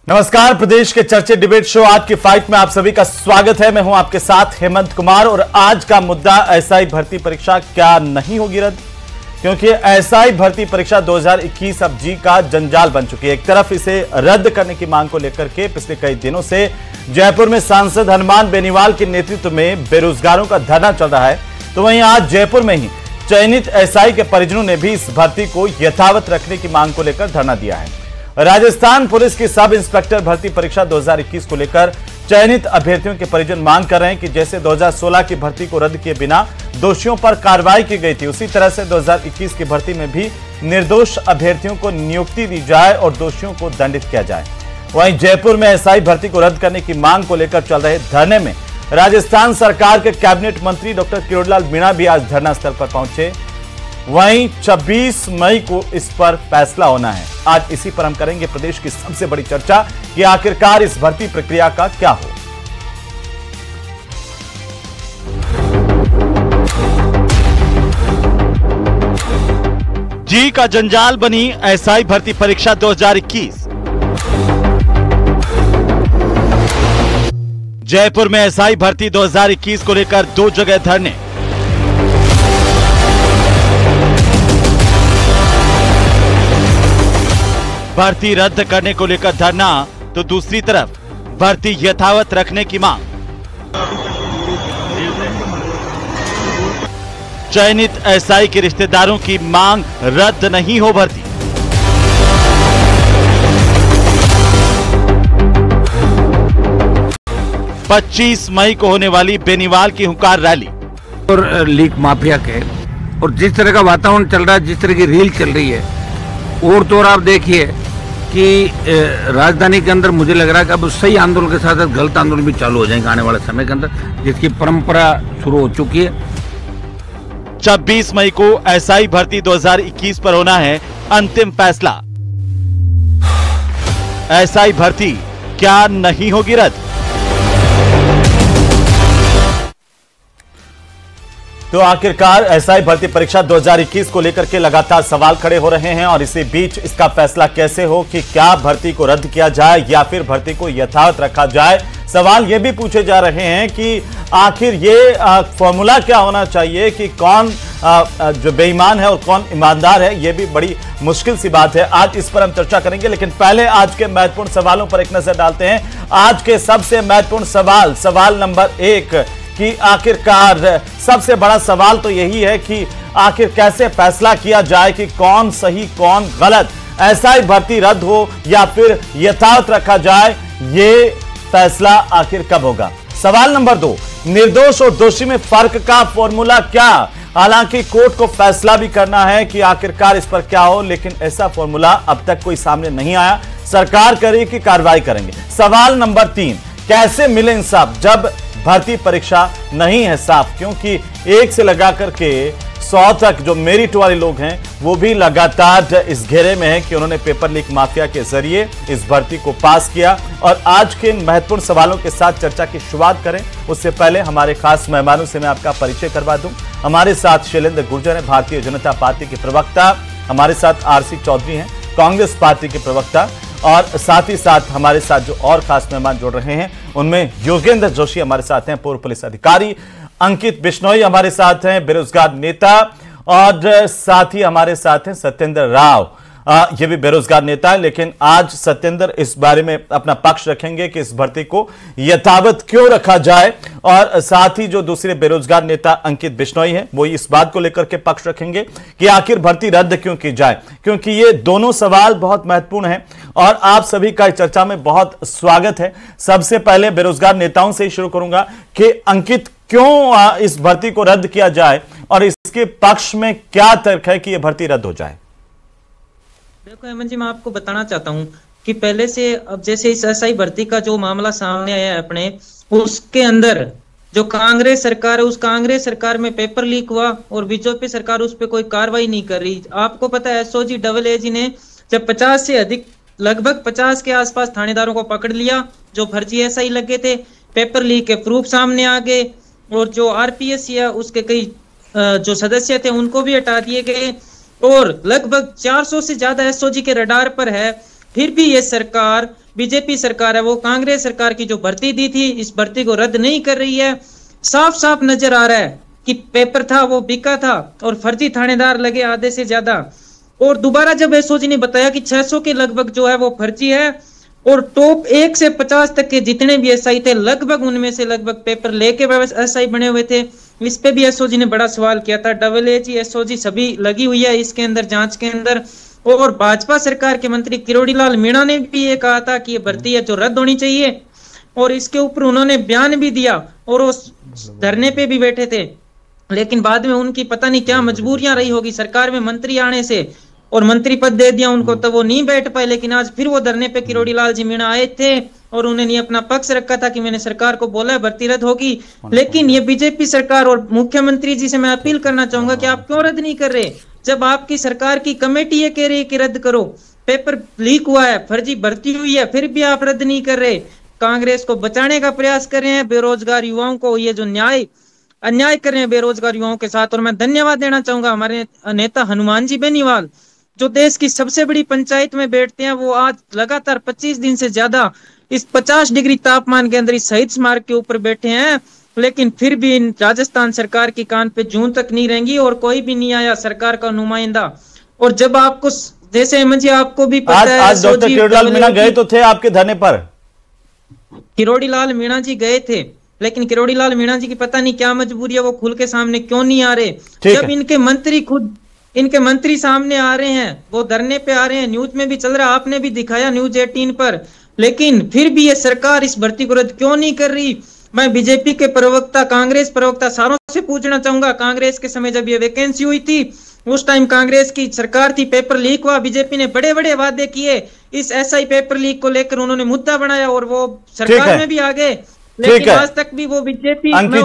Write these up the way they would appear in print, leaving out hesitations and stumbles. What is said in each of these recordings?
नमस्कार, प्रदेश के चर्चित डिबेट शो आज की फाइट में आप सभी का स्वागत है। मैं हूं आपके साथ हेमंत कुमार और आज का मुद्दा एसआई भर्ती परीक्षा क्या नहीं होगी रद्द, क्योंकि एसआई भर्ती परीक्षा 2021 अब जी का जंजाल बन चुकी है। एक तरफ इसे रद्द करने की मांग को लेकर के पिछले कई दिनों से जयपुर में सांसद हनुमान बेनीवाल के नेतृत्व में बेरोजगारों का धरना चल रहा है, तो वहीं आज जयपुर में ही चयनित एसआई के परिजनों ने भी इस भर्ती को यथावत रखने की मांग को लेकर धरना दिया है। राजस्थान पुलिस की सब इंस्पेक्टर भर्ती परीक्षा 2021 को लेकर चयनित अभ्यर्थियों के परिजन मांग कर रहे हैं कि जैसे 2016 की भर्ती को रद्द किए बिना दोषियों पर कार्रवाई की गई थी, उसी तरह से 2021 की भर्ती में भी निर्दोष अभ्यर्थियों को नियुक्ति दी जाए और दोषियों को दंडित किया जाए। वहीं जयपुर में एसआई भर्ती को रद्द करने की मांग को लेकर चल रहे धरने में राजस्थान सरकार के कैबिनेट मंत्री डॉक्टर किरोड़ीलाल मीणा भी आज धरना स्थल पर पहुंचे। वहीं 26 मई को इस पर फैसला होना है। आज इसी पर हम करेंगे प्रदेश की सबसे बड़ी चर्चा कि आखिरकार इस भर्ती प्रक्रिया का क्या हो। जी का जंजाल बनी एसआई भर्ती परीक्षा 2021। जयपुर में एसआई भर्ती 2021 को लेकर दो जगह धरने। भर्ती रद्द करने को लेकर धरना, तो दूसरी तरफ भर्ती यथावत रखने की मांग। चयनित एसआई के रिश्तेदारों की मांग रद्द नहीं हो भर्ती। पच्चीस मई को होने वाली बेनीवाल की हुंकार रैली और लीक माफिया के और जिस तरह का वातावरण चल रहा है, जिस तरह की रील चल रही है, और तो और आप देखिए कि राजधानी के अंदर मुझे लग रहा है कि अब सही आंदोलन के साथ साथ गलत आंदोलन भी चालू हो जाएंगे आने वाले समय के अंदर, जिसकी परंपरा शुरू हो चुकी है। 26 मई को एसआई भर्ती 2021 पर होना है अंतिम फैसला। एसआई भर्ती क्या नहीं होगी रद्द? तो आखिरकार एसआई भर्ती परीक्षा 2021 को लेकर के लगातार सवाल खड़े हो रहे हैं और इसी बीच इसका फैसला कैसे हो कि क्या भर्ती को रद्द किया जाए या फिर भर्ती को यथावत रखा जाए। सवाल ये भी पूछे जा रहे हैं कि आखिर ये फॉर्मूला क्या होना चाहिए कि कौन जो बेईमान है और कौन ईमानदार है, ये भी बड़ी मुश्किल सी बात है। आज इस पर हम चर्चा करेंगे, लेकिन पहले आज के महत्वपूर्ण सवालों पर एक नजर डालते हैं। आज के सबसे महत्वपूर्ण सवाल नंबर 1 कि आखिरकार सबसे बड़ा सवाल तो यही है कि आखिर कैसे फैसला किया जाए कि कौन सही कौन गलत, एसआई भर्ती रद्द हो या फिर यथावत रखा जाए, ये फैसला आखिर कब होगा। सवाल नंबर 2, निर्दोष और दोषी में फर्क का फॉर्मूला क्या। हालांकि कोर्ट को फैसला भी करना है कि आखिरकार इस पर क्या हो, लेकिन ऐसा फॉर्मूला अब तक कोई सामने नहीं आया। सरकार करेगी कि कार्रवाई करेंगे। सवाल नंबर 3, कैसे मिले इंसाफ जब भर्ती परीक्षा नहीं है साफ, क्योंकि 1 से लगा करके 100 तक जो मेरिट वाले लोग हैं वो भी लगातार इस घेरे में है कि उन्होंने पेपर लीक माफिया के जरिए इस भर्ती को पास किया। और आज के इन महत्वपूर्ण सवालों के साथ चर्चा की शुरुआत करें उससे पहले हमारे खास मेहमानों से मैं आपका परिचय करवा दूं। हमारे साथ शैलेंद्र गुर्जर हैं, भारतीय जनता पार्टी के प्रवक्ता। हमारे साथ आरसी चौधरी हैं, कांग्रेस पार्टी के प्रवक्ता। और साथ ही साथ हमारे साथ जो और खास मेहमान जुड़ रहे हैं उनमें योगेंद्र जोशी हमारे साथ हैं, पूर्व पुलिस अधिकारी। अंकित बिश्नोई हमारे साथ हैं, बेरोजगार नेता। और साथ ही हमारे साथ हैं सत्येंद्र राव, ये भी बेरोजगार नेता है, लेकिन आज सत्येंद्र इस बारे में अपना पक्ष रखेंगे कि इस भर्ती को यथावत क्यों रखा जाए। और साथ ही जो दूसरे बेरोजगार नेता अंकित बिश्नोई हैं वो इस बात को लेकर के पक्ष रखेंगे कि आखिर भर्ती रद्द क्यों की जाए, क्योंकि ये दोनों सवाल बहुत महत्वपूर्ण हैं और आप सभी का इस चर्चा में बहुत स्वागत है। सबसे पहले बेरोजगार नेताओं से ही शुरू करूंगा कि अंकित, क्यों इस भर्ती को रद्द किया जाए और इसके पक्ष में क्या तर्क है कि यह भर्ती रद्द हो जाए। देखो हेमंत जी, मैं आपको बताना चाहता हूं कि पहले से अब जैसे इस एसआई भर्ती का जो मामला सामने आया है अपने, उसके अंदर जो कांग्रेस सरकार है उस कांग्रेस सरकार में पेपर लीक हुआ और बीजेपी सरकार उस पर कोई कार्रवाई नहीं कर रही। आपको पता है एसओजी डबल एजी ने जब 50 से अधिक, लगभग 50 के आसपास थानेदारों को पकड़ लिया जो फर्जी एसआई लगे थे, पेपर लीक के प्रूफ सामने आ गए और जो आरपीएस या उसके कई जो सदस्य थे उनको भी हटा दिए गए और लगभग 400 से ज्यादा एसओजी के रडार पर है फिर भी ये सरकार, बीजेपी सरकार है, वो कांग्रेस सरकार की जो भर्ती दी थी, इस भर्ती को रद्द नहीं कर रही है। साफ साफ नजर आ रहा है कि पेपर था वो बिका था और फर्जी थानेदार लगे आधे से ज्यादा। और दोबारा जब एसओजी ने बताया कि 600 के लगभग जो है वो फर्जी है और टॉप 1 से 50 तक के जितने भी एसआई थे लगभग उनमें से लगभग पेपर लेके एसआई बने हुए थे। इस पे भी एसओजी ने बड़ा सवाल किया था। डबलएजी, एसओजी सभी लगी हुई है इसके अंदर, जांच के अंदर। और भाजपा सरकार के मंत्री किरोड़ी लाल मीणा ने भी ये कहा था कि ये भर्ती है जो रद्द होनी चाहिए और इसके ऊपर उन्होंने बयान भी दिया और उस धरने पे भी बैठे थे। लेकिन बाद में उनकी पता नहीं क्या मजबूरियां रही होगी सरकार में मंत्री आने से, और मंत्री पद दे दिया उनको, तो वो नहीं बैठ पाए। लेकिन आज फिर वो धरने पे किरोड़ी लाल जी मीणा आए थे और उन्होंने अपना पक्ष रखा था कि मैंने सरकार को बोला है भर्ती रद्द होगी। लेकिन ये बीजेपी सरकार और मुख्यमंत्री जी से मैं अपील करना चाहूंगा कि आप क्यों रद्द नहीं कर रहे, जब आपकी सरकार की कमेटी ये कह रही है कि रद्द करो, पेपर लीक हुआ है, फर्जी भर्ती हुई है, फिर भी आप रद्द नहीं कर रहे। कांग्रेस को बचाने का प्रयास कर रहे हैं, बेरोजगार युवाओं को ये जो अन्याय कर रहे हैं बेरोजगार युवाओं के साथ। और मैं धन्यवाद देना चाहूंगा हमारे नेता हनुमान जी बेनीवाल, जो देश की सबसे बड़ी पंचायत में बैठते हैं। वो आज लगातार 25 दिन से ज्यादा इस 50 डिग्री तापमान के अंदर इस शहीद स्मारक के ऊपर बैठे हैं, लेकिन फिर भी राजस्थान सरकार की कान पे जूं तक नहीं रहेंगी और कोई भी नहीं आया सरकार का नुमाइंदा। और जब आपको जैसे हेमंत जी आपको भी पता है, आज डॉक्टर किरोड़ी लाल मीणा गए तो थे आपके धरने पर? किरोड़ी लाल मीणा जी गए थे, लेकिन किरोड़ी लाल मीणा जी की पता नहीं क्या मजबूरी है, वो खुल के सामने क्यों नहीं आ रहे। जब इनके मंत्री सामने आ रहे हैं, वो धरने पे आ रहे हैं, न्यूज में भी चल रहा है, आपने भी दिखाया न्यूज 18 पर, लेकिन फिर भी ये सरकार इस भर्ती को रद्द क्यों नहीं कर रही। मैं बीजेपी के प्रवक्ता, कांग्रेस प्रवक्ता सारों से पूछना चाहूंगा, कांग्रेस के समय जब ये वैकेंसी हुई थी उस टाइम कांग्रेस की सरकार थी, पेपर लीक हुआ, बीजेपी ने बड़े बड़े वादे किए, इस एसआई पेपर लीक को लेकर उन्होंने मुद्दा बनाया और वो सरकार में भी आ गए, लेकिन आज तक भी वो बीजेपी। अंकित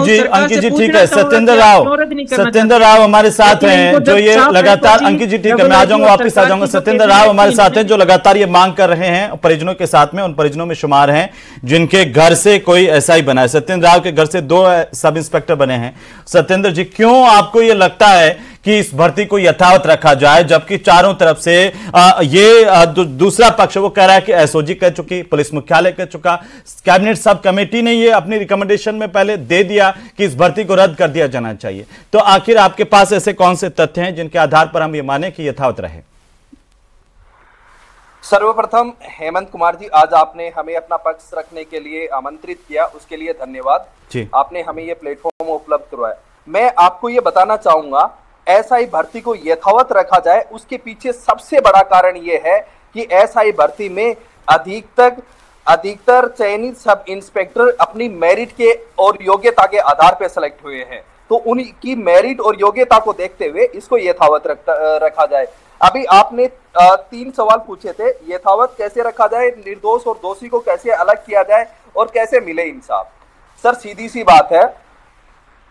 जी ठीक है। सत्येंद्र राव हमारे साथ हैं जो ये लगातार, अंकित जी ठीक है, मैं आ जाऊंगा, वापस आ जाऊंगा। सत्येंद्र राव हमारे साथ हैं जो लगातार ये मांग कर रहे हैं, परिजनों के साथ में, उन परिजनों में शुमार हैं जिनके घर से कोई एसआई बना है। सत्येंद्र राव के घर से 2 सब इंस्पेक्टर बने हैं। सत्येंद्र जी, क्यों आपको ये लगता है कि इस भर्ती को यथावत रखा जाए, जबकि चारों तरफ से दूसरा पक्ष वो कह रहा है कि एसओजी कह चुकी, पुलिस मुख्यालय कह चुका, कैबिनेट सब कमेटी ने ये अपनी रिकमेंडेशन में पहले दे दिया कि इस भर्ती को रद्द कर दिया जाना चाहिए। तो आखिर आपके पास ऐसे कौन से तथ्य हैं जिनके आधार पर हम ये माने कि यथावत रहे? सर्वप्रथम हेमंत कुमार जी, आज आपने हमें अपना पक्ष रखने के लिए आमंत्रित किया, उसके लिए धन्यवाद जी। आपने हमें ये प्लेटफॉर्म उपलब्ध करवाया। मैं आपको ये बताना चाहूंगा, एसआई भर्ती को यथावत रखा जाए, उसके पीछे सबसे बड़ा कारण यह है कि एसआई भर्ती में अधिकतर चयनित सब इंस्पेक्टर अपनी मेरिट के और योग्यता के आधार पर सेलेक्ट हुए हैं, तो उनकी मेरिट और योग्यता को देखते हुए इसको यथावत रखा जाए। अभी आपने 3 सवाल पूछे थे, यथावत कैसे रखा जाए, निर्दोष और दोषी को कैसे अलग किया जाए और कैसे मिले इंसाफ। सर सीधी सी बात है,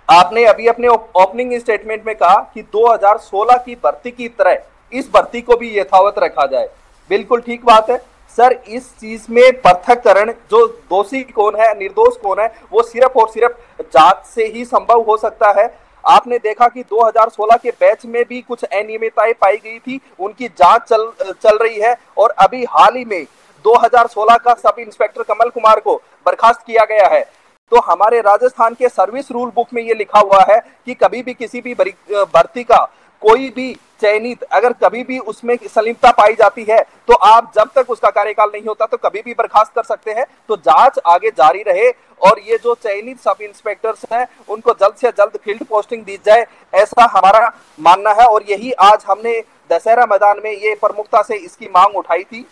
आपने अभी अपने ओपनिंग स्टेटमेंट में कहा कि 2016 की भर्ती की तरह इस भर्ती को भी यथावत रखा जाए। बिल्कुल ठीक बात है सर, इस चीज में पृथक्करण, जो दोषी कौन है निर्दोष कौन है, वो सिर्फ और सिर्फ जांच से ही संभव हो सकता है। आपने देखा कि 2016 के बैच में भी कुछ अनियमितताएं पाई गई थी, उनकी जांच चल रही है और अभी हाल ही में 2016 का सब इंस्पेक्टर कमल कुमार को बर्खास्त किया गया है। तो हमारे राजस्थान के सर्विस रूल बुक में ये लिखा हुआ है कि कभी भी किसी भी भर्ती का कोई भी चयनित अगर कभी भी उसमें संलिप्तता पाई जाती है तो आप जब तक उसका कार्यकाल नहीं होता तो कभी भी बर्खास्त कर सकते हैं। तो जांच आगे जारी रहे और ये जो चयनित सब इंस्पेक्टर्स हैं उनको जल्द से जल्द फील्ड पोस्टिंग दी जाए, ऐसा हमारा मानना है। और यही आज हमने दशहरा मैदान में ये प्रमुखता से इसकी मांग उठाई थी।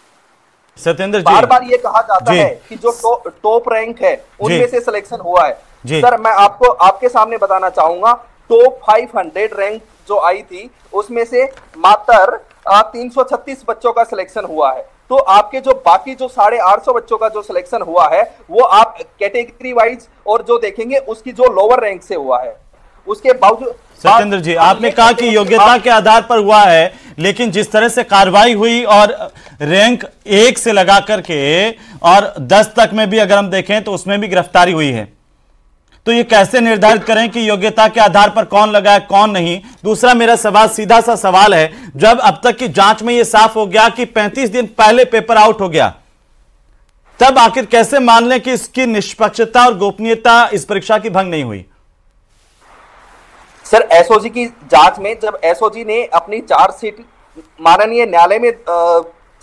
सत्येंद्र जी, बार बार ये कहा जाता है कि जो टॉप रैंक है उनमें से सिलेक्शन हुआ है। सर मैं आपको आपके सामने बताना चाहूंगा, टॉप 500 रैंक जो आई थी उसमें से मात्र 336 बच्चों का सिलेक्शन हुआ है। तो आपके जो बाकी जो 850 बच्चों का जो सिलेक्शन हुआ है वो आप कैटेगरी वाइज और जो देखेंगे उसकी जो लोअर रैंक से हुआ है। उसके बावजूद सत्येंद्र जी, आपने कहा कि योग्यता के आधार पर हुआ है, लेकिन जिस तरह से कार्रवाई हुई और रैंक 1 से लगा करके और 10 तक में भी अगर हम देखें तो उसमें भी गिरफ्तारी हुई है, तो ये कैसे निर्धारित करें कि योग्यता के आधार पर कौन लगा है कौन नहीं। दूसरा मेरा सवाल, सीधा सा सवाल है, जब अब तक की जांच में यह साफ हो गया कि 35 दिन पहले पेपर आउट हो गया, तब आखिर कैसे मान लें कि इसकी निष्पक्षता और गोपनीयता इस परीक्षा की भंग नहीं हुई? सर, एसओजी की जांच में जब एसओजी ने अपनी चार्जशीट माननीय न्यायालय में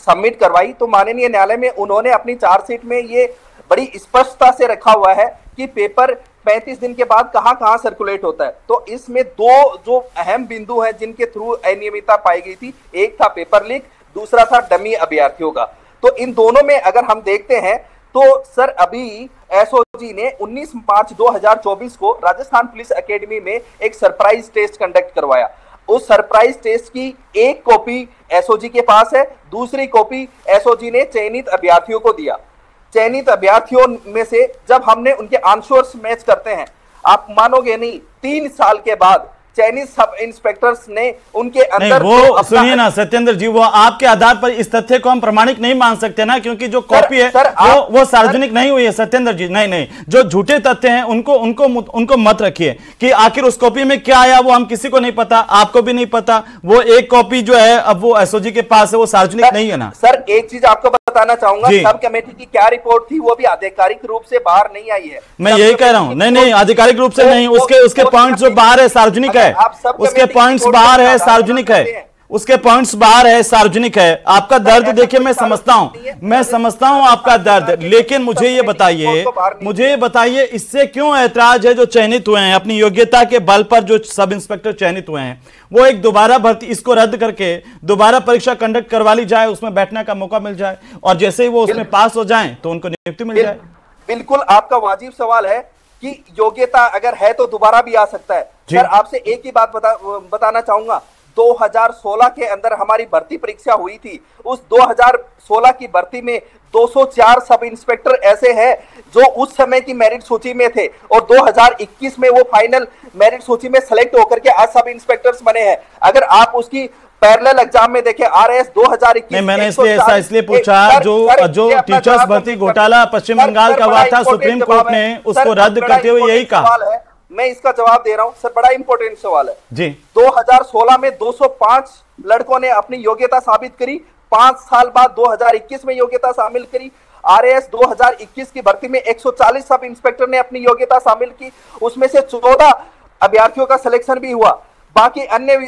सबमिट करवाई, तो माननीय न्यायालय में उन्होंने अपनी चार्जशीट में ये बड़ी स्पष्टता से रखा हुआ है कि पेपर 35 दिन के बाद कहां कहां सर्कुलेट होता है। तो इसमें दो जो अहम बिंदु हैं जिनके थ्रू अनियमितता पाई गई थी, एक था पेपर लीक, दूसरा था डमी अभ्यर्थियों का। तो इन दोनों में अगर हम देखते हैं तो सर अभी एसओजी ने 19/5/2024 को राजस्थान पुलिस एकेडमी में एक सरप्राइज टेस्ट कंडक्ट करवाया। उस सरप्राइज टेस्ट की एक कॉपी एसओजी के पास है, दूसरी कॉपी एसओजी ने चयनित अभ्यर्थियों को दिया। चयनित अभ्यर्थियों में से जब हमने उनके आंसर्स मैच करते हैं, आप मानोगे नहीं, 3 साल के बाद चयनित सब इंस्पेक्टर्स ने उनके अंदर वो सुनिए ना सत्येंद्र जी, वो आपके आधार पर इस तथ्य को हम प्रमाणित नहीं मान सकते ना, क्योंकि जो कॉपी है वो सार्वजनिक नहीं हुई है सत्येंद्र जी। नहीं, जो झूठे तथ्य हैं उनको मत रखिए कि आखिर उस कॉपी में क्या आया वो हम किसी को नहीं पता, आपको भी नहीं पता। वो एक कॉपी जो है अब वो एसओजी के पास है, वो सार्वजनिक नहीं है ना। सर एक चीज आपको बताना चाहूंगा, सब कमेटी की क्या रिपोर्ट थी वो भी आधिकारिक रूप से बाहर नहीं आई है। मैं यही कह रहा हूं, नहीं आधिकारिक रूप से नहीं, उसके पॉइंट्स जो बाहर है सार्वजनिक है, उसके पॉइंट्स बाहर है सार्वजनिक है, उसके पॉइंट्स बाहर है सार्वजनिक है। आपका दर्द देखिए मैं समझता हूं आपका दर्द, लेकिन मुझे ये बताइए इससे क्यों ऐतराज है जो चयनित हुए हैं अपनी योग्यता के बल पर, जो सब इंस्पेक्टर चयनित हुए हैं, वो एक दोबारा भर्ती, इसको रद्द करके दोबारा परीक्षा कंडक्ट करवा ली जाए, उसमें बैठने का मौका मिल जाए और जैसे ही वो उसमें पास हो जाएं तो उनको नियुक्ति मिल जाए। बिल्कुल आपका वाजिब सवाल है कि योग्यता अगर है तो दोबारा भी आ सकता है। सर आपसे एक ही बात बताना चाहूंगा, 2016 के अंदर हमारी भर्ती परीक्षा हुई थी। उस 2016 की भर्ती में 204 सब इंस्पेक्टर ऐसे हैं जो उस समय की मेरिट सूची में थे और 2021 में वो फाइनल मेरिट सूची में सेलेक्ट होकर के आज सब इंस्पेक्टर्स बने हैं। अगर आप उसकी पैरेलल एग्जाम में देखें RAS 2021, मैंने इसलिए पूछा, जो टीचर्स भर्ती घोटाला पश्चिम बंगाल का हुआ था, सुप्रीम कोर्ट ने उसको रद्द करते हुए यही कहा। मैं इसका जवाब दे रहा हूं सर, बड़ा इंपॉर्टेंट सवाल है जी। 2016 में 205 लड़कों ने अपनी योग्यता साबित करी, 5 साल बाद 2021 में योग्यता शामिल करी। RAS 2021 की भर्ती में 140 सब इंस्पेक्टर ने अपनी योग्यता शामिल की, उसमें से 14 अभ्यर्थियों का सिलेक्शन भी हुआ। बाकी अन्य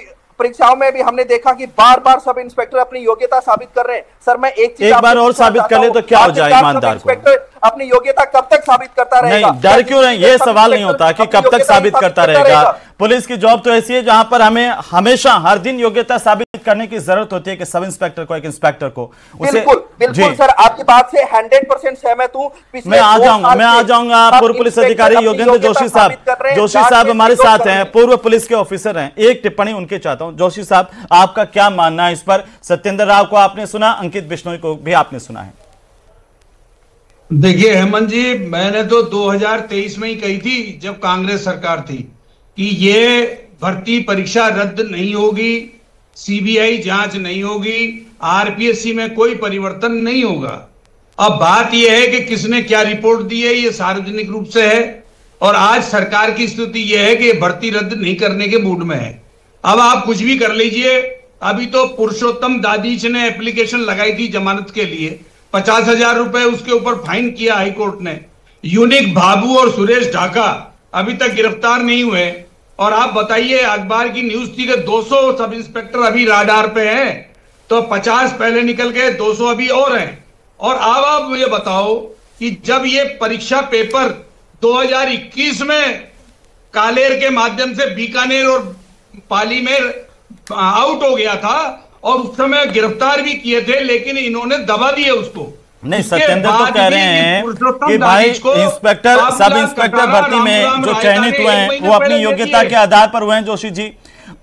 परीक्षाओं में भी हमने देखा कि बार बार सब इंस्पेक्टर अपनी योग्यता साबित कर रहे हैं। सर मैं एक बार और साबित कर ले तो क्या हो जाए ईमानदार को? अपनी योग्यता कब तक साबित करता रहेगा? नहीं, डर क्यों नहीं, ये सवाल नहीं होता कि कब तक साबित करता रहेगा। पुलिस की जॉब तो ऐसी है जहां पर हमें हमेशा हर दिन योग्यता साबित करने की जरूरत होती है कि सब इंस्पेक्टर को, एक इंस्पेक्टर को बिल्कुल सर, आपकी बात से 100% सहमत हूं। मैं आ जाऊंगा पूर्व पुलिस अधिकारी योगेंद्र जोशी साहब हमारे साथ हैं, पूर्व पुलिस के ऑफिसर हैं, एक टिप्पणी उनके चाहता हूं। जोशी साहब आपका क्या मानना है इस पर? सत्येंद्र राव को आपने सुना, अंकित बिश्नोई को भी आपने सुना है। देखिए हेमंत जी, मैंने तो 2023 में ही कही थी जब कांग्रेस सरकार थी कि ये भर्ती परीक्षा रद्द नहीं होगी, सीबीआई जांच नहीं होगी, आरपीएससी में कोई परिवर्तन नहीं होगा। अब बात यह है कि किसने क्या रिपोर्ट दी है, ये सार्वजनिक रूप से है और आज सरकार की स्थिति यह है कि भर्ती रद्द नहीं करने के मूड में है। अब आप कुछ भी कर लीजिए। अभी तो पुरुषोत्तम दादीच ने एप्लीकेशन लगाई थी जमानत के लिए, 50,000 रुपए उसके ऊपर फाइन किया हाईकोर्ट ने। यूनिक बाबू और सुरेश ढाका अभी तक गिरफ्तार नहीं हुए। और आप बताइए, अखबार की न्यूज थी कि 200 सब इंस्पेक्टर अभी राडार पे हैं, तो 50 पहले निकल गए, 200 अभी और हैं। और अब आप मुझे बताओ कि जब ये परीक्षा पेपर 2021 में कालेर के माध्यम से बीकानेर और पाली में आउट हो गया था और उस समय गिरफ्तार भी किए थे, लेकिन इन्होंने दबा दिए उसको। नहीं, सत्येंद्र तो कह रहे हैं कि भाई इंस्पेक्टर, सब इंस्पेक्टर भर्ती में जो चयनित हुए हैं वो अपनी योग्यता के आधार पर हुए हैं जोशी जी।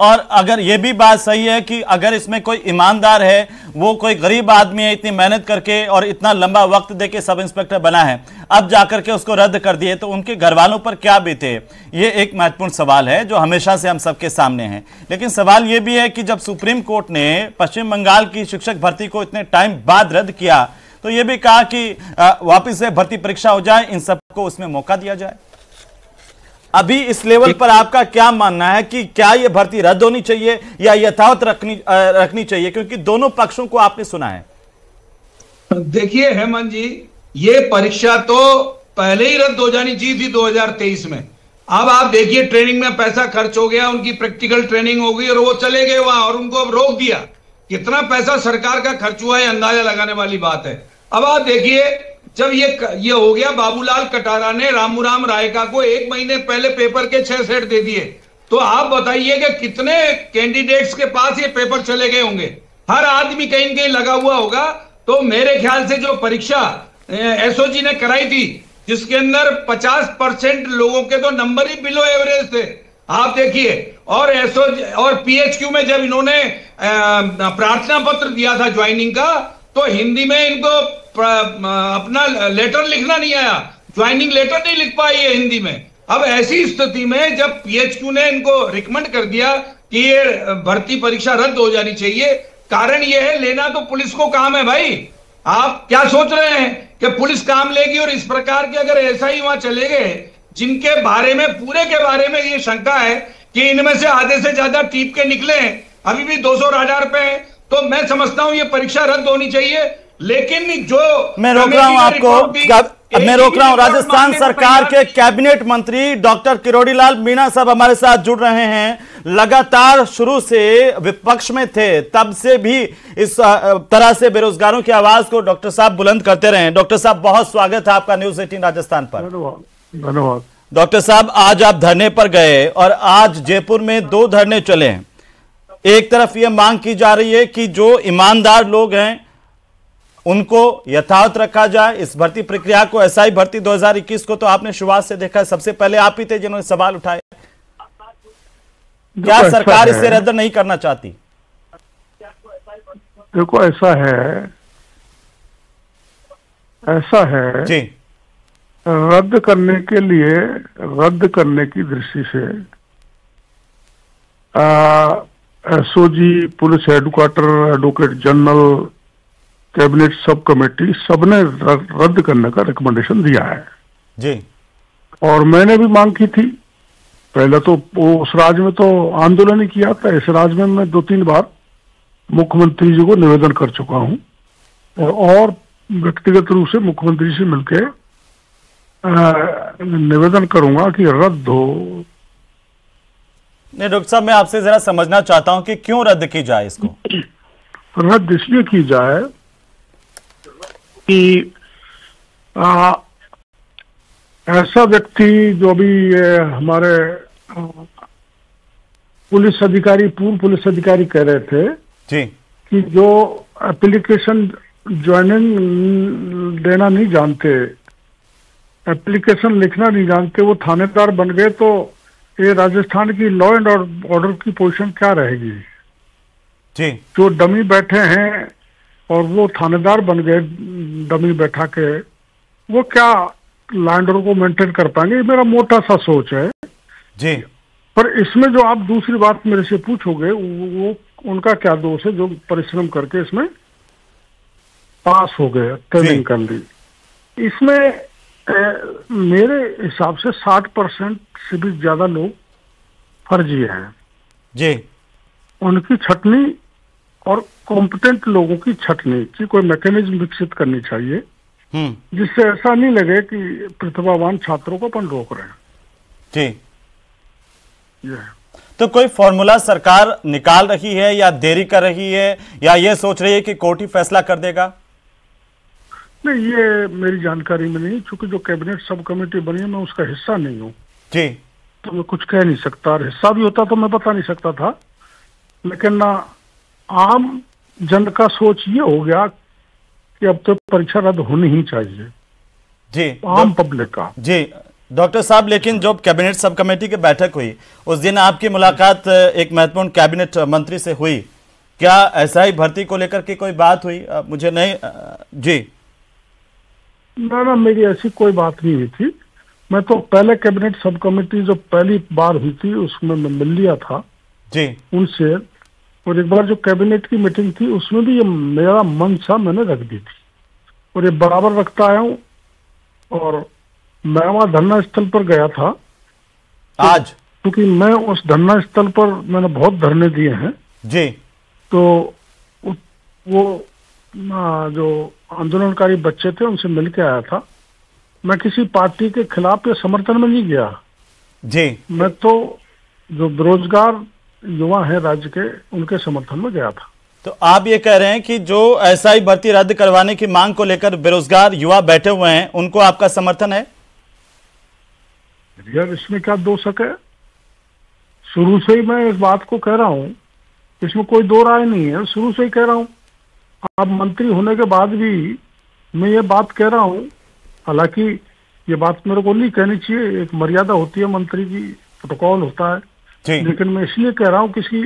और अगर ये भी बात सही है कि अगर इसमें कोई ईमानदार है, वो कोई गरीब आदमी है, इतनी मेहनत करके और इतना लंबा वक्त देके सब इंस्पेक्टर बना है, अब जाकर के उसको रद्द कर दिए तो उनके घर वालों पर क्या बीते? ये एक महत्वपूर्ण सवाल है जो हमेशा से हम सबके सामने है। लेकिन सवाल ये भी है कि जब सुप्रीम कोर्ट ने पश्चिम बंगाल की शिक्षक भर्ती को इतने टाइम बाद रद्द किया तो ये भी कहा कि वापिस से भर्ती परीक्षा हो जाए, इन सबको उसमें मौका दिया जाए। अभी इस लेवल पर आपका क्या मानना है कि क्या ये भर्ती रद्द होनी चाहिए या यथावत रखनी चाहिए, क्योंकि दोनों पक्षों को आपने सुना है। देखिए हेमंत जी, ये परीक्षा तो पहले ही रद्द हो जानी चाहिए थी 2023 में। अब आप देखिए, ट्रेनिंग में पैसा खर्च हो गया, उनकी प्रैक्टिकल ट्रेनिंग हो गई और वो चले गए वहां और उनको अब रोक दिया। कितना पैसा सरकार का खर्च हुआ है अंदाजा लगाने वाली बात है। अब आप देखिए, जब ये हो गया, बाबूलाल कटारा ने रामूराम रायका को 1 महीने पहले पेपर के 6 सेट दे दिए, तो आप बताइए कि कितने कैंडिडेट्स के पास ये पेपर चले गए होंगे। हर आदमी कहीं न कहीं लगा हुआ होगा। तो मेरे ख्याल से जो परीक्षा एसओजी ने कराई थी, जिसके अंदर 50% लोगों के तो नंबर ही बिलो एवरेज थे, आप देखिए। और एसओजी और पीएचक्यू में जब इन्होंने प्रार्थना पत्र दिया था ज्वाइनिंग का, तो हिंदी में इनको अपना लेटर लिखना नहीं आया, ज्वाइनिंग लेटर नहीं लिख पाई है हिंदी में। अब ऐसी स्थिति में जब पीएचक्यू ने इनको रिकमेंड कर दिया कि ये भर्ती परीक्षा रद्द हो जानी चाहिए, कारण ये है, लेना तो पुलिस को काम है भाई। आप क्या सोच रहे हैं कि पुलिस काम लेगी? और इस प्रकार के अगर ऐसा ही वहां चले गए, जिनके बारे में पूरे के बारे में ये शंका है कि इनमें से आधे से ज्यादा टीप के निकले हैं, अभी भी 200 राडार पे हैं, तो मैं समझता हूं ये परीक्षा रद्द होनी चाहिए। लेकिन जो मैं रोक रहा हूं आपको, मैं रोक रहा हूं। राजस्थान सरकार के कैबिनेट मंत्री डॉक्टर किरोड़ी लाल मीणा साहब हमारे साथ जुड़ रहे हैं। लगातार शुरू से विपक्ष में थे, तब से भी इस तरह से बेरोजगारों की आवाज को डॉक्टर साहब बुलंद करते रहे। डॉक्टर साहब, बहुत स्वागत है आपका न्यूज़ 18 राजस्थान पर। धन्यवाद। डॉक्टर साहब, आज आप धरने पर गए और आज जयपुर में 2 धरने चले हैं। एक तरफ यह मांग की जा रही है कि जो ईमानदार लोग हैं उनको यथावत रखा जाए, इस भर्ती प्रक्रिया को। एसआई भर्ती 2021 को तो आपने शुरुआत से देखा है, सबसे पहले आप ही थे जिन्होंने सवाल उठाए। क्या सरकार इसे रद्द नहीं करना चाहती? देखो, ऐसा है जी, रद्द करने की दृष्टि से SOG, police headquarter, advocate general, cabinet sub committee, सबने रद्द करने का रिकमेंडेशन दिया है जी। और मैंने भी मांग की थी। पहले तो उस राज्य में तो आंदोलन ही किया था, इस राज्य में मैं 2-3 बार मुख्यमंत्री जी को निवेदन कर चुका हूं और व्यक्तिगत रूप से मुख्यमंत्री से मिलकर निवेदन करूंगा कि रद्द हो। नहीं डॉक्टर साहब, मैं आपसे जरा समझना चाहता हूं कि क्यों रद्द की जाए इसको। रद्द इसलिए की जाए कि ऐसा व्यक्ति जो अभी हमारे पूर्व पुलिस अधिकारी कह रहे थे जी कि जो एप्लीकेशन ज्वाइनिंग देना नहीं जानते, एप्लीकेशन लिखना नहीं जानते, वो थानेदार बन गए, तो ये राजस्थान की लॉ एंड ऑर्डर की पोजीशन क्या रहेगी जी। जो डमी बैठे हैं और वो थानेदार बन गए डमी बैठा के, वो क्या लॉ एंड ऑर्डर को मेंटेन कर पाएंगे? मेरा मोटा सा सोच है जी। पर इसमें जो आप दूसरी बात मेरे से पूछोगे, वो उनका क्या दोष है जो परिश्रम करके इसमें पास हो गए, ट्रेनिंग कर ली। इसमें मेरे हिसाब से 60% से भी ज्यादा लोग फर्जी हैं जी। उनकी छटनी और कॉम्पिटेंट लोगों की छटनी की कोई मैकेनिज्म विकसित करनी चाहिए जिससे ऐसा नहीं लगे कि प्रतिभावान छात्रों को अपन रोक रहे हैं जी। तो कोई फॉर्मूला सरकार निकाल रही है या देरी कर रही है या ये सोच रही है कि कोर्ट ही फैसला कर देगा? नहीं, ये मेरी जानकारी में नहीं, क्योंकि जो कैबिनेट सब कमेटी बनी है मैं उसका हिस्सा नहीं हूँ जी, तो मैं कुछ कह नहीं सकता। और हिस्सा भी होता तो मैं बता नहीं सकता था, लेकिन आम जन का सोच ये हो गया कि अब तो परीक्षा रद्द होनी ही चाहिए जी, आम पब्लिक का जी। डॉक्टर साहब, लेकिन जब कैबिनेट सब कमेटी की बैठक हुई उस दिन आपकी मुलाकात एक महत्वपूर्ण कैबिनेट मंत्री से हुई, क्या एसआई भर्ती को लेकर के कोई बात हुई? मुझे नहीं जी। ना, मेरी ऐसी कोई बात नहीं हुई थी। मैं तो पहले कैबिनेट सब कमेटी जो पहली बार हुई थी उसमें मैं मिल लिया था जी उनसे, और एक बार जो कैबिनेट की मीटिंग थी उसमें भी ये मेरा मंशा मैंने रख दी थी और ये बराबर रखता आया हूँ। और मैं वहां धरना स्थल पर गया था आज क्योंकि मैं उस धरना स्थल पर मैंने बहुत धरने दिए हैं जी, तो वो जो आंदोलनकारी बच्चे थे उनसे मिल के आया था। मैं किसी पार्टी के खिलाफ या समर्थन में नहीं गया जी। मैं तो जो बेरोजगार युवा हैं राज्य के उनके समर्थन में गया था। तो आप ये कह रहे हैं कि जो एसआई भर्ती रद्द करवाने की मांग को लेकर बेरोजगार युवा बैठे हुए हैं उनको आपका समर्थन है? यार इसमें क्या दोष है? शुरू से ही मैं इस बात को कह रहा हूँ, इसमें कोई दो राय नहीं है, शुरू से ही कह रहा हूँ। आप मंत्री होने के बाद भी मैं ये बात कह रहा हूँ, हालांकि ये बात मेरे को नहीं कहनी चाहिए, एक मर्यादा होती है मंत्री की, प्रोटोकॉल होता है, लेकिन मैं इसलिए कह रहा हूँ कि इसकी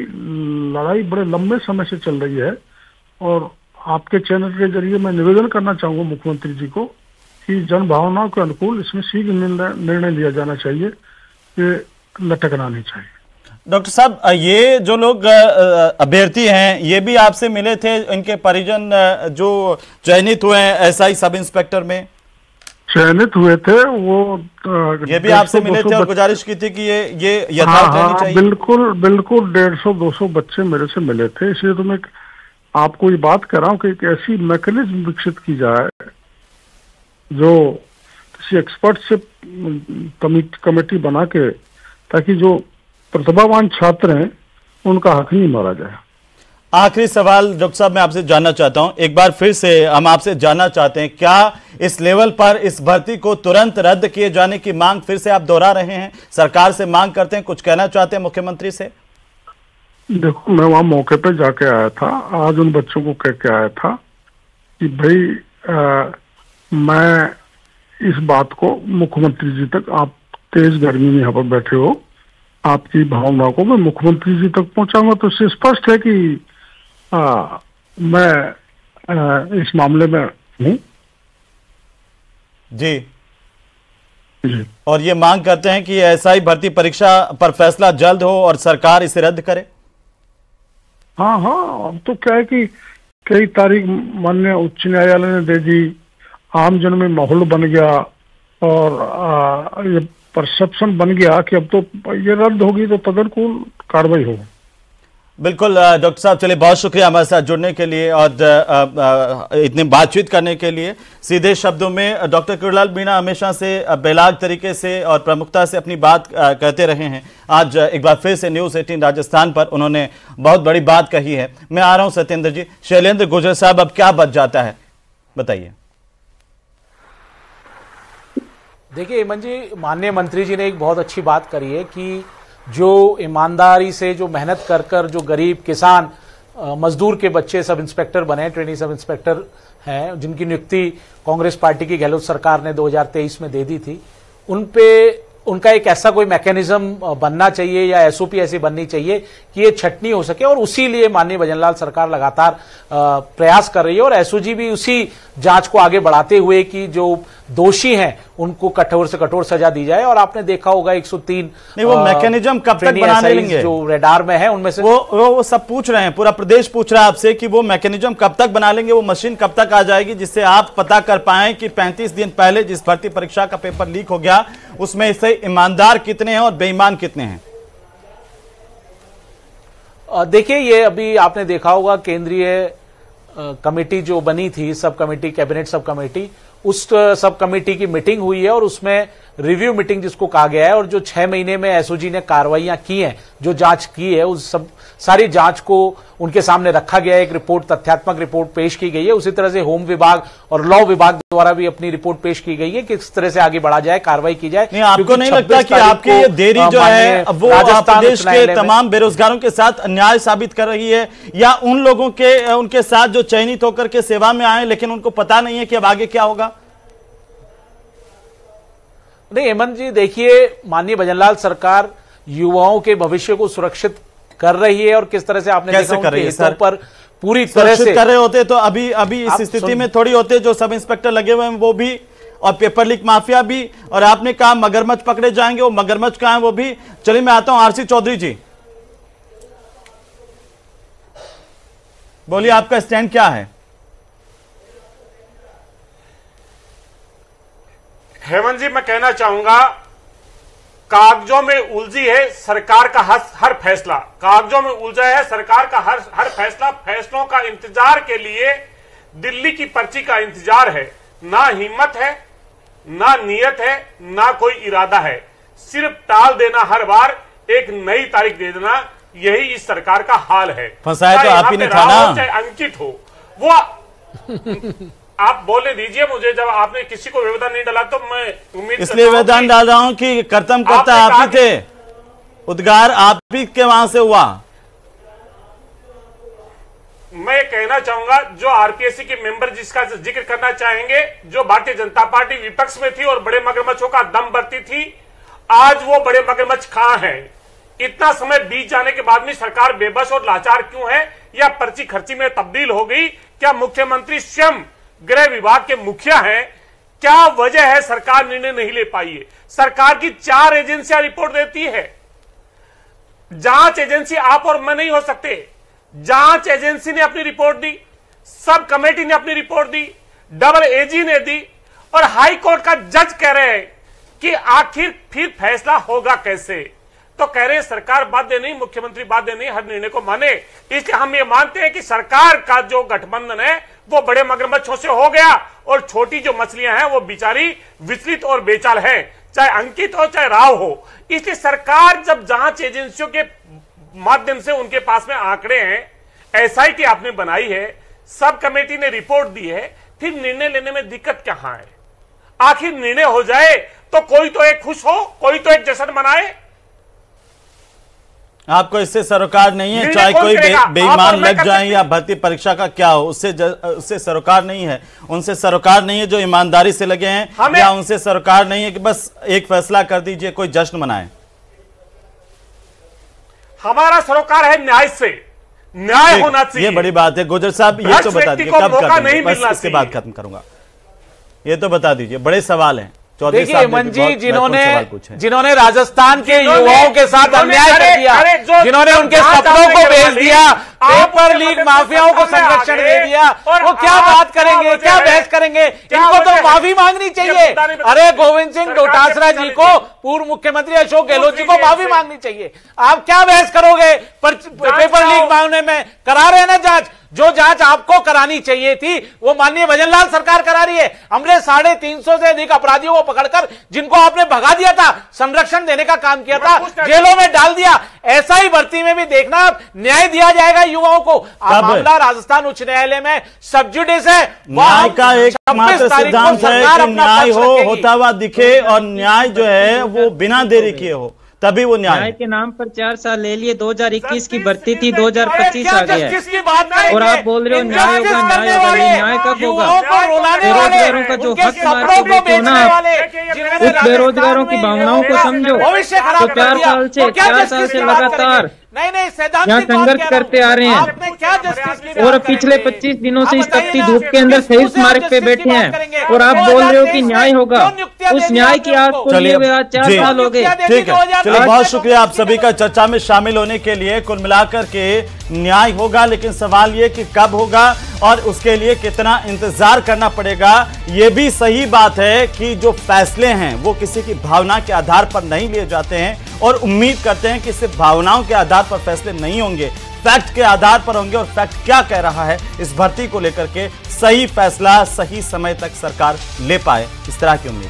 लड़ाई बड़े लंबे समय से चल रही है और आपके चैनल के जरिए मैं निवेदन करना चाहूंगा मुख्यमंत्री जी को कि जन भावनाओं के अनुकूल इसमें शीघ्र निर्णय लिया जाना चाहिए, ये लटकना नहीं चाहिए। डॉक्टर साहब, ये जो लोग अभ्यर्थी हैं ये भी आपसे मिले थे, इनके परिजन जो चयनित हुए हैं एसआई सब इंस्पेक्टर में चयनित हुए थे, वो ये भी आपसे मिले थे और गुजारिश की थी कि ये यथार्थ रहनी चाहिए? बिल्कुल बिल्कुल 150-200 बच्चे मेरे से मिले थे। इसलिए तो मैं आपको ये बात कर रहा हूँ कि एक ऐसी मैकेनिज्म विकसित की जाए जो किसी एक्सपर्ट से कमेटी बना के, ताकि जो प्रतिभावान छात्र हैं उनका हक नहीं मारा जाए। आखिरी सवाल डॉक्टर साहब मैं आपसे जानना चाहता हूं, एक बार फिर से हम आपसे जानना चाहते हैं, क्या इस लेवल पर इस भर्ती को तुरंत रद्द किए जाने की मांग फिर से आप दोहरा रहे हैं, सरकार से मांग करते हैं, कुछ कहना चाहते हैं मुख्यमंत्री से? देखो, मैं वहां मौके पे जाके आया था, आज उन बच्चों को कह के आया था कि भाई मैं इस बात को मुख्यमंत्री जी तक, आप तेज गर्मी में यहाँ पर बैठे हो, आपकी भावना को मैं मुख्यमंत्री जी तक पहुंचाऊंगा। तो इससे स्पष्ट है कि मैं इस मामले में हूं जी। और ये मांग करते हैं कि एसआई भर्ती परीक्षा पर फैसला जल्द हो और सरकार इसे रद्द करे। हाँ, अब तो क्या है कि कई तारीख माननीय उच्च न्यायालय ने दे दी, आमजन में माहौल बन गया और ये परसेप्शन बन गया कि अब तो ये रद्द होगी तो तदनुकूल कार्रवाई होगी। बिल्कुल डॉक्टर साहब, चलिए बहुत शुक्रिया हमारे साथ जुड़ने के लिए और इतनी बातचीत करने के लिए। सीधे शब्दों में डॉक्टर किरोड़ीलाल मीणा हमेशा से बेलाग तरीके से और प्रमुखता से अपनी बात कहते रहे हैं। आज एक बार फिर से न्यूज़ 18 राजस्थान पर उन्होंने बहुत बड़ी बात कही है। मैं आ रहा हूं सत्येंद्र जी। शैलेंद्र गुर्जर साहब, अब क्या बच जाता है, बताइए। देखिए हेमंत जी, माननीय मंत्री जी ने एक बहुत अच्छी बात करी है कि जो ईमानदारी से, जो मेहनत कर कर, जो गरीब किसान मजदूर के बच्चे सब इंस्पेक्टर बने, ट्रेनी सब इंस्पेक्टर हैं, जिनकी नियुक्ति कांग्रेस पार्टी की गहलोत सरकार ने 2023 में दे दी थी, उन पे उनका एक ऐसा कोई मैकेनिज्म बनना चाहिए या एसओपी ऐसी बननी चाहिए कि ये छटनी हो सके। और उसी लिए माननीय भजनलाल सरकार लगातार प्रयास कर रही है और एसओजी भी उसी जांच को आगे बढ़ाते हुए कि जो दोषी हैं उनको कठोर से कठोर सजा दी जाए। और आपने देखा होगा 103 नहीं, वो मैकेनिज्म कब तक बनाने लेंगे जो रेडार में है उनमें से वो सब पूछ रहे हैं, पूरा प्रदेश पूछ रहा है आपसे कि वो मैकेनिज्म कब तक बना लेंगे, वो मशीन कब तक आ जाएगी जिससे आप पता कर पाएं कि 35 दिन पहले जिस भर्ती परीक्षा का पेपर लीक हो गया उसमें से ईमानदार कितने हैं और बेईमान कितने हैं। देखिए, ये अभी आपने देखा होगा केंद्रीय कमेटी जो बनी थी, sub committee, cabinet sub committee, उस सब कमेटी की मीटिंग हुई है और उसमें रिव्यू मीटिंग जिसको कहा गया है, और जो 6 महीने में एसओजी ने कार्रवाइयां की हैं, जो जांच की है, उस सब सारी जांच को उनके सामने रखा गया है। एक रिपोर्ट, तथ्यात्मक रिपोर्ट पेश की गई है। उसी तरह से होम विभाग और लॉ विभाग द्वारा भी अपनी रिपोर्ट पेश की गई है कि किस तरह से आगे बढ़ा जाए, कार्रवाई की जाए। नहीं, आपको नहीं लगता कि आपकी ये देरी जो है वो प्रदेश के तमाम बेरोजगारों के साथ अन्याय साबित कर रही है, या उन लोगों के उनके साथ जो चयनित होकर के सेवा में आए लेकिन उनको पता नहीं है कि अब आगे क्या होगा? नहीं हेमंत जी, देखिए, माननीय भजनलाल सरकार युवाओं के भविष्य को सुरक्षित कर रही है और किस तरह से आपने कैसे कर रही है सर? पर पूरी तरह से कर रहे होते तो अभी इस स्थिति में थोड़ी होते। जो सब इंस्पेक्टर लगे हुए हैं वो भी, और पेपर लीक माफिया भी, और आपने कहा मगरमच्छ पकड़े जाएंगे, वो मगरमच्छ कहां है वो भी। चलिए मैं आता हूं आरसी चौधरी जी, बोलिए आपका स्टैंड क्या है? हेमंत जी, मैं कहना चाहूंगा कागजों में उलझी है सरकार का हर फैसला, कागजों में उलझा है सरकार का हर फैसला। फैसलों का इंतजार के लिए दिल्ली की पर्ची का इंतजार है। ना हिम्मत है, ना नियत है, ना कोई इरादा है, सिर्फ टाल देना, हर बार एक नई तारीख दे देना, यही इस सरकार का हाल है। फंसाया तो आप ही ने था ना, चाहे अंकित हो, वो आप बोलने दीजिए मुझे। जब आपने किसी को व्यवधान नहीं डाला तो मैं उम्मीद इसलिए व्यवधान डाल रहा हूं कि कर्तव्य करता आप ही थे, उद्गार आप ही के वहां से हुआ। मैं कहना चाहूंगा जो आरपीएससी के मेंबर जिसका जिक्र करना चाहेंगे, जो भारतीय जनता पार्टी विपक्ष में थी और बड़े मगरमच्छों का दम भरती थी, आज वो बड़े मगरमच्छ कहां हैं? इतना समय बीत जाने के बाद भी सरकार बेबस और लाचार क्यों है? या पर्ची खर्ची में तब्दील हो गई? क्या मुख्यमंत्री स्वयं गृह विभाग के मुखिया हैं? क्या वजह है सरकार निर्णय नहीं ले पाई है? सरकार की 4 एजेंसियां रिपोर्ट देती है। जांच एजेंसी आप और मैं नहीं हो सकते। जांच एजेंसी ने अपनी रिपोर्ट दी, सब कमेटी ने अपनी रिपोर्ट दी, डबल एजी ने दी, और हाई कोर्ट का जज कह रहे हैं कि आखिर फिर फैसला होगा कैसे? तो कह रहे हैं सरकार बाध्य नहीं, मुख्यमंत्री बाध्य नहीं, हर निर्णय को माने। इसलिए हम ये मानते हैं कि सरकार का जो गठबंधन है वो बड़े मगरमच्छों से हो गया, और छोटी जो मछलियां हैं वो बेचारी विचलित और बेचाल है, चाहे अंकित हो चाहे राव हो। इसलिए सरकार जब जांच एजेंसियों के माध्यम से उनके पास में आंकड़े हैं, एसआईटी आपने बनाई है, सब कमेटी ने रिपोर्ट दी है, फिर निर्णय लेने में दिक्कत कहां है? आखिर निर्णय हो जाए तो कोई तो एक खुश हो, कोई तो एक जश्न मनाए। आपको इससे सरोकार नहीं है, चाहे कोई बेईमान लग जाए या भर्ती परीक्षा का क्या हो, उससे सरोकार नहीं है। उनसे सरोकार नहीं है जो ईमानदारी से लगे हैं, या उनसे सरोकार नहीं है कि बस एक फैसला कर दीजिए, कोई जश्न मनाए। हमारा सरोकार है न्याय से, न्याय होना चाहिए। ये बड़ी बात है। गुजर साहब ये तो बता दीजिए कब खत्म, बस इसके बाद खत्म करूंगा। ये तो बता दीजिए, बड़े सवाल हैं। देखिए हेमंत जी, जिन्होंने राजस्थान के युवाओं के साथ अन्याय कर दिया, जिन्होंने उनके सपनों को बेच दिया, पेपर लीक माफियाओं को संरक्षण दे दिया, वो क्या बात करेंगे, क्या बहस करेंगे? इनको तो माफी मांगनी चाहिए। अरे गोविंद सिंह डोटासरा जी को, पूर्व मुख्यमंत्री अशोक गहलोत जी को माफी मांगनी चाहिए। आप क्या बहस करोगे पेपर लीक मामले में? करा रहे हैं ना जांच। जो जांच आपको करानी चाहिए थी वो माननीय भजनलाल सरकार करा रही है। हमने 350 से अधिक अपराधियों को पकड़कर, जिनको आपने भगा दिया था, संरक्षण देने का काम किया था, जेलों में डाल दिया। ऐसा ही भर्ती में भी देखना, न्याय दिया जाएगा युवाओं को। मामला राजस्थान उच्च न्यायालय में सब जुडिस है। न्याय का एकमात्र सिद्धांत है कि न्याय होता हुआ दिखे, और न्याय जो है वो बिना देरी किए हो, तभी वो न्याय के नाम पर 4 साल ले लिए। 2021 की भर्ती थी, 2025 आ गया है, और आप बोल रहे हो न्याय होगा, न्याय होगा। न्याय कब होगा? बेरोजगारों का जो हक मार के देते हो ना, उस बेरोजगारों की भावनाओं को समझो। तो 4 साल से लगातार यहाँ संघर्ष करते आ रहे हैं, और पिछले 25 दिनों से इस तपती धूप के अंदर शहीद स्मारक पे बैठे हैं, और आप बोल रहे हो कि न्याय होगा। उस न्याय की आस को लिए हुए आज 4 साल हो गए। ठीक है, चलिए बहुत शुक्रिया आप सभी का चर्चा में शामिल होने के लिए। कुल मिलाकर के न्याय होगा, लेकिन सवाल ये कि कब होगा और उसके लिए कितना इंतजार करना पड़ेगा। ये भी सही बात है कि जो फैसले हैं वो किसी की भावना के आधार पर नहीं लिए जाते हैं, और उम्मीद करते हैं कि सिर्फ भावनाओं के आधार पर फैसले नहीं होंगे, फैक्ट के आधार पर होंगे, और फैक्ट क्या कह रहा है इस भर्ती को लेकर के सही फैसला सही समय तक सरकार ले पाए, इस तरह की उम्मीद।